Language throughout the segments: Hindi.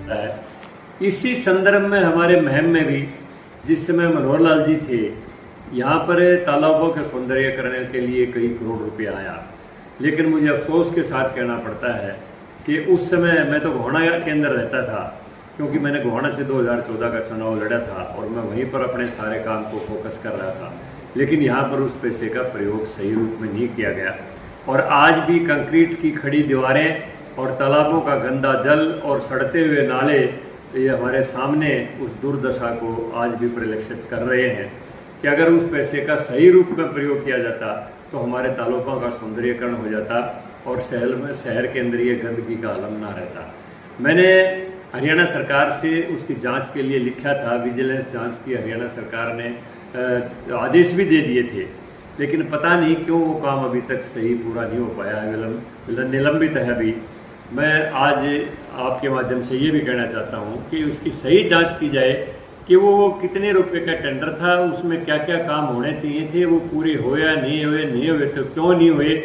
है। इसी संदर्भ में हमारे महम में भी जिस समय मनोहर लाल जी थे, यहाँ पर तालाबों के सौंदर्यीकरण के लिए कई करोड़ रुपया आया, लेकिन मुझे अफसोस के साथ कहना पड़ता है कि उस समय मैं तो गोहाना के अंदर रहता था, क्योंकि मैंने गोहाना से 2014 का चुनाव लड़ा था और मैं वहीं पर अपने सारे काम को फोकस कर रहा था, लेकिन यहाँ पर उस पैसे का प्रयोग सही रूप में नहीं किया गया। और आज भी कंक्रीट की खड़ी दीवारें और तालाबों का गंदा जल और सड़ते हुए नाले ये हमारे सामने उस दुर्दशा को आज भी परिलक्षित कर रहे हैं कि अगर उस पैसे का सही रूप में प्रयोग किया जाता तो हमारे तालाबों का सौंदर्यीकरण हो जाता और शहर के अंदर ये गंदगी का आलम ना रहता। मैंने हरियाणा सरकार से उसकी जांच के लिए लिखा था, विजिलेंस जांच की हरियाणा सरकार ने आदेश भी दे दिए थे, लेकिन पता नहीं क्यों वो काम अभी तक सही पूरा नहीं हो पाया है, निलंबित है अभी। मैं आज आपके माध्यम से ये भी कहना चाहता हूँ कि उसकी सही जांच की जाए कि वो कितने रुपए का टेंडर था, उसमें क्या क्या काम होने चाहिए थे, वो पूरे हुए या नहीं हुए तो क्यों नहीं हुए,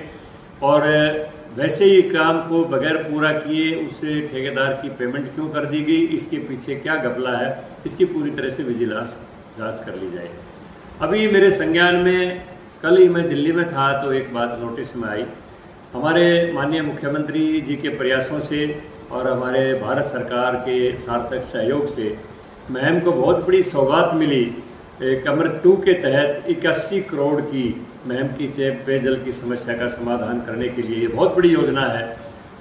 और वैसे ही काम को बगैर पूरा किए उससे ठेकेदार की पेमेंट क्यों कर दी गई, इसके पीछे क्या घपला है, इसकी पूरी तरह से विजिलेंस जांच कर ली जाए। अभी मेरे संज्ञान में कल ही मैं दिल्ली में था तो एक बात नोटिस में आई, हमारे माननीय मुख्यमंत्री जी के प्रयासों से और हमारे भारत सरकार के सार्थक सहयोग से महम को बहुत बड़ी सौगात मिली। अमृत 2 के तहत 81 करोड़ की महम की पेयजल की समस्या का समाधान करने के लिए ये बहुत बड़ी योजना है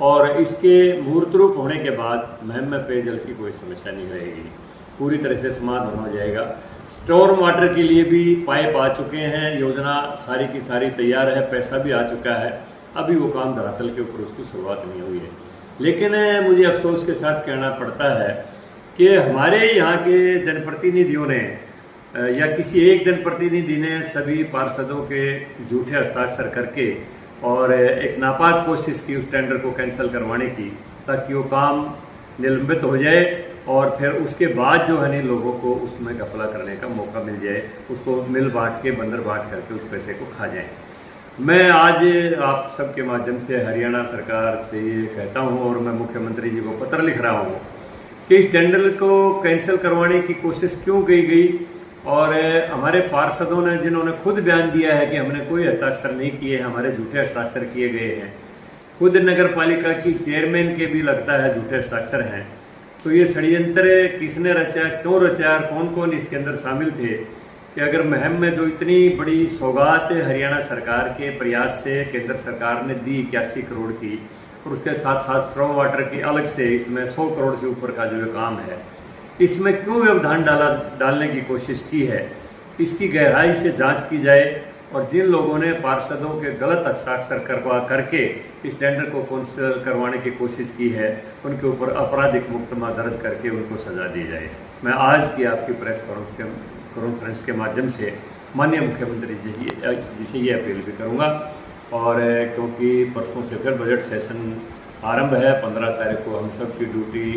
और इसके मूर्त रूप होने के बाद महम में पेयजल की कोई समस्या नहीं रहेगी, पूरी तरह से समाधान हो जाएगा। स्टोर वाटर के लिए भी पाइप आ चुके हैं, योजना सारी की सारी तैयार है, पैसा भी आ चुका है, अभी वो काम धरातल के ऊपर उसकी शुरुआत नहीं हुई है। लेकिन मुझे अफसोस के साथ कहना पड़ता है कि हमारे यहाँ के जनप्रतिनिधियों ने या किसी एक जनप्रतिनिधि ने सभी पार्षदों के झूठे हस्ताक्षर करके और एक नापाक कोशिश की उस टेंडर को कैंसिल करवाने की, ताकि वो काम निलंबित हो जाए और फिर उसके बाद जो है नहीं लोगों को उसमें घपला करने का मौका मिल जाए, उसको मिल बांट के बंदर बांट करके उस पैसे को खा जाएं। मैं आज आप सबके माध्यम से हरियाणा सरकार से ये कहता हूँ और मैं मुख्यमंत्री जी को पत्र लिख रहा हूँ कि इस टेंडर को कैंसिल करवाने की कोशिश क्यों की गई, और हमारे पार्षदों ने जिन्होंने खुद बयान दिया है कि हमने कोई हस्ताक्षर नहीं किए, हमारे झूठे हस्ताक्षर किए गए हैं, खुद नगर पालिका की चेयरमैन के भी लगता है झूठे हस्ताक्षर हैं, तो ये षड्यंत्र किसने रचा, क्यों रचा, कौन कौन इसके अंदर शामिल थे कि अगर महम में जो इतनी बड़ी सौगात हरियाणा सरकार के प्रयास से केंद्र सरकार ने दी 81 करोड़ की, और उसके साथ साथ स्ट्रॉन्ग वाटर की अलग से इसमें 100 करोड़ से ऊपर का जो काम है, इसमें क्यों व्यवधान डालने की कोशिश की है, इसकी गहराई से जांच की जाए और जिन लोगों ने पार्षदों के गलत हस्ताक्षर करके इस टेंडर को कैंसिल करवाने की कोशिश की है, उनके ऊपर आपराधिक मुकदमा दर्ज करके उनको सजा दी जाए। मैं आज की आपकी प्रेस कॉन्फ्रेंस के माध्यम से माननीय मुख्यमंत्री जी से ये अपील भी करूँगा, और क्योंकि परसों से फिर बजट सेशन आरंभ है, 15 तारीख को हम सबकी ड्यूटी